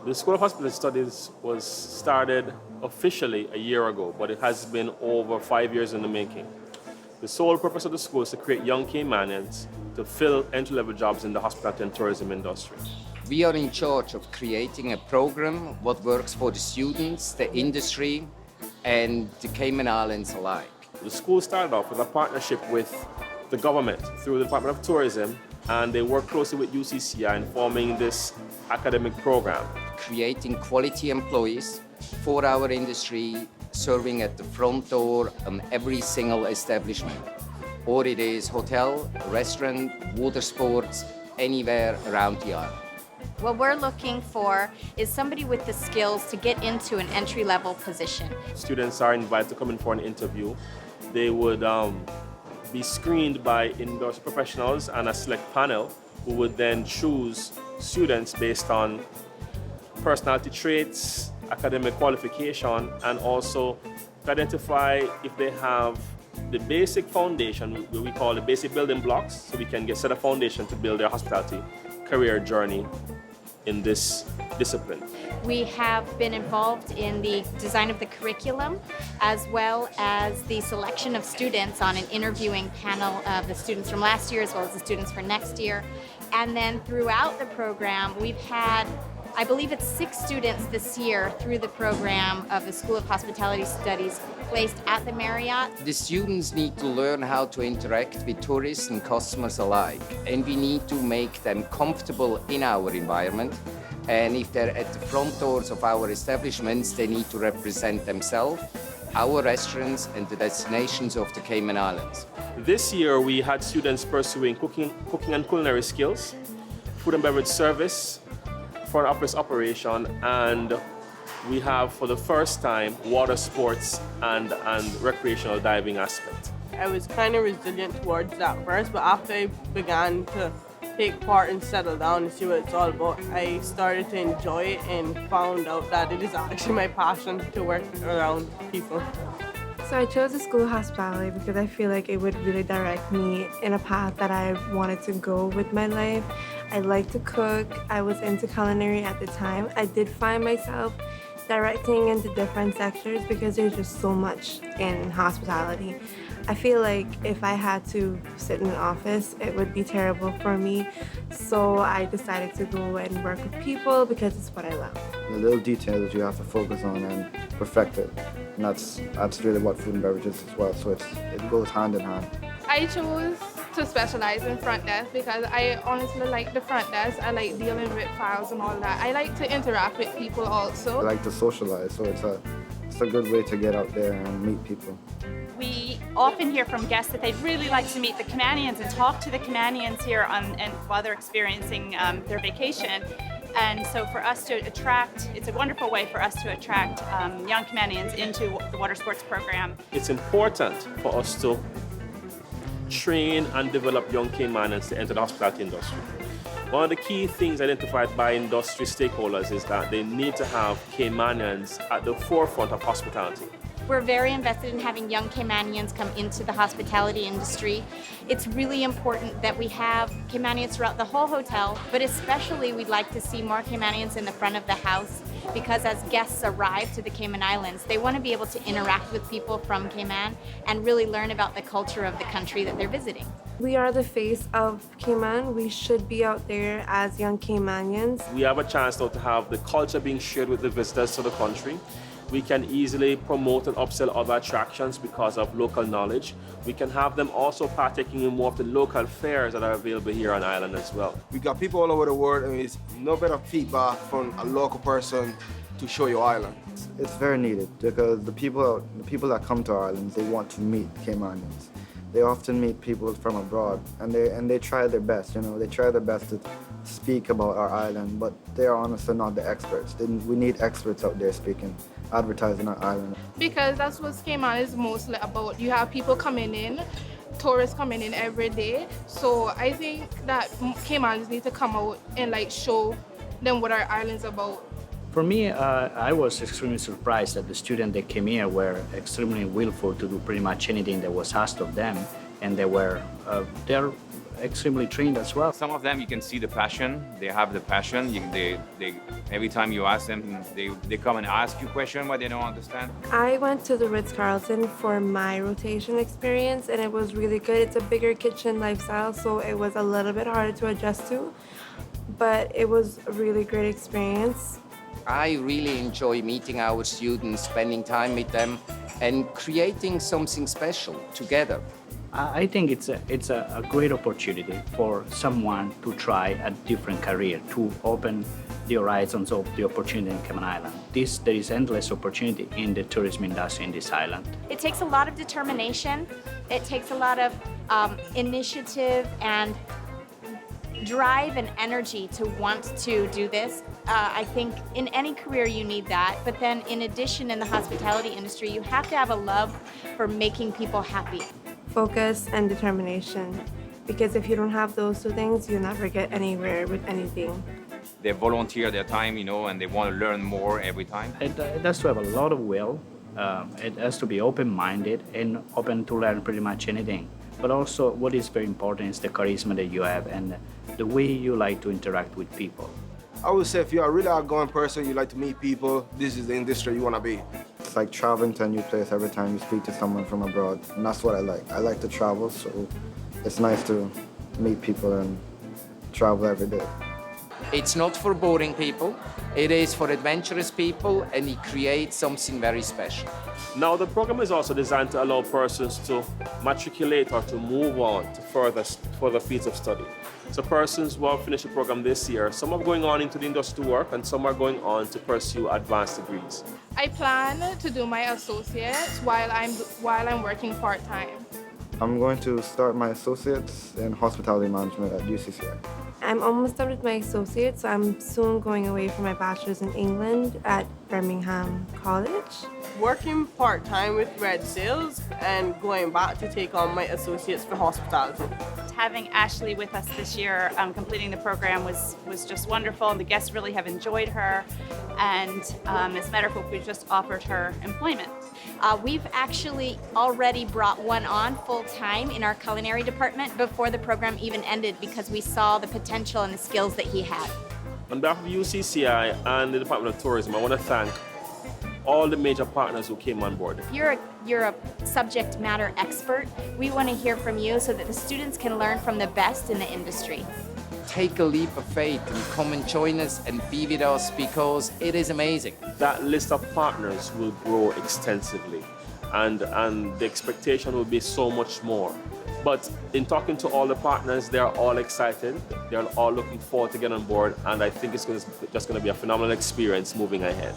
The School of Hospitality Studies was started officially a year ago, but it has been over 5 years in the making. The sole purpose of the school is to create young Caymanians to fill entry-level jobs in the hospitality and tourism industry. We are in charge of creating a program what works for the students, the industry, and the Cayman Islands alike. The school started off with a partnership with the government through the Department of Tourism, and they work closely with UCCI in forming this academic program. Creating quality employees for our industry, serving at the front door on every single establishment. Or it is hotel, restaurant, water sports, anywhere around the island. What we're looking for is somebody with the skills to get into an entry-level position. Students are invited to come in for an interview. They would be screened by industry professionals and a select panel who would then choose students based on personality traits, academic qualification, and also to identify if they have the basic foundation, what we call the basic building blocks, so we can set a foundation to build their hospitality career journey in this discipline. We have been involved in the design of the curriculum as well as the selection of students on an interviewing panel of the students from last year as well as the students for next year. And then throughout the program, we've had, I believe it's 6 students this year through the program of the School of Hospitality Studies placed at the Marriott. The students need to learn how to interact with tourists and customers alike, and we need to make them comfortable in our environment. And if they're at the front doors of our establishments, they need to represent themselves, our restaurants, and the destinations of the Cayman Islands. This year, we had students pursuing cooking and culinary skills, food and beverage service, front office operation, and we have for the first time water sports and recreational diving aspect. I was kind of resilient towards that first, but after I began to take part and settle down and see what it's all about, I started to enjoy it and found out that it is actually my passion to work around people. So I chose the School of Hospitality because I feel like it would really direct me in a path that I wanted to go with my life. I like to cook. I was into culinary at the time. I did find myself directing into different sectors because there's just so much in hospitality. I feel like if I had to sit in an office, it would be terrible for me. So I decided to go and work with people because it's what I love. The little details you have to focus on and perfect it. And that's really what food and beverage is as well. So it goes hand in hand. I chose to specialize in front desk because I honestly like the front desk. I like dealing with files and all that. I like to interact with people also. I like to socialize, so it's a good way to get out there and meet people. We often hear from guests that they'd really like to meet the Caymanians and talk to the Caymanians here while they're experiencing their vacation. And so for us to attract, it's a wonderful way for us to attract young Caymanians into the water sports program. It's important for us to train and develop young Caymanians to enter the hospitality industry. One of the key things identified by industry stakeholders is that they need to have Caymanians at the forefront of hospitality. We're very invested in having young Caymanians come into the hospitality industry. It's really important that we have Caymanians throughout the whole hotel, but especially we'd like to see more Caymanians in the front of the house because as guests arrive to the Cayman Islands, they want to be able to interact with people from Cayman and really learn about the culture of the country that they're visiting. We are the face of Cayman. We should be out there as young Caymanians. We have a chance now to have the culture being shared with the visitors to the country. We can easily promote and upsell other attractions because of local knowledge. We can have them also partaking in more of the local fairs that are available here on island as well. We got people all over the world, and it's no better feedback from a local person to show your island. It's very needed because the people that come to our islands, they want to meet Caymanians. They often meet people from abroad, and they try their best. They try their best to speak about our island, but they are honestly not the experts. We need experts out there speaking, advertising our island. Because that's what Cayman is mostly about. You have people coming in, tourists coming in every day. So I think that Caymans need to come out and show them what our island's about. For me, I was extremely surprised that the students that came here were extremely willful to do pretty much anything that was asked of them, and they're extremely trained as well. Some of them you can see the passion. They have the passion. They every time you ask them, they come and ask you questions what they don't understand. I went to the Ritz-Carlton for my rotation experience, and it was really good. It's a bigger kitchen lifestyle, so it was a little bit harder to adjust to, but it was a really great experience. I really enjoy meeting our students, spending time with them, and creating something special together. I think it's a great opportunity for someone to try a different career, to open the horizons of the opportunity in Cayman Island. There is endless opportunity in the tourism industry in this island. It takes a lot of determination. It takes a lot of initiative and drive and energy to want to do this. I think in any career you need that, but then in addition in the hospitality industry, you have to have a love for making people happy. Focus and determination, because if you don't have those two things, you'll never get anywhere with anything. They volunteer their time, and they want to learn more every time. It has to have a lot of will. It has to be open-minded and open to learn pretty much anything. But also what is very important is the charisma that you have and the way you like to interact with people. I would say if you're a really outgoing person, you like to meet people, this is the industry you want to be. It's like traveling to a new place every time you speak to someone from abroad, and that's what I like. I like to travel, so it's nice to meet people and travel every day. It's not for boring people, it is for adventurous people, and it creates something very special. Now, the program is also designed to allow persons to matriculate or to move on to further fields of study. So persons who have finished the program this year, some are going on into the industry to work and some are going on to pursue advanced degrees. I plan to do my associates while I'm working part-time. I'm going to start my associates in hospitality management at UCCI. I'm almost done with my associates, so I'm soon going away for my bachelor's in England at Birmingham College. Working part-time with Red Sails and going back to take on my associates for hospitality. Having Ashley with us this year, completing the program was just wonderful, and the guests really have enjoyed her. And as a matter of fact, we just offered her employment. We've actually already brought one on full-time in our culinary department before the program even ended because we saw the potential and the skills that he had. On behalf of UCCI and the Department of Tourism, I want to thank all the major partners who came on board. You're a subject matter expert. We want to hear from you so that the students can learn from the best in the industry. Take a leap of faith and come and join us and be with us because it is amazing. That list of partners will grow extensively and the expectation will be so much more. But in talking to all the partners, they're all excited. They're all looking forward to get on board, and I think it's just going to be a phenomenal experience moving ahead.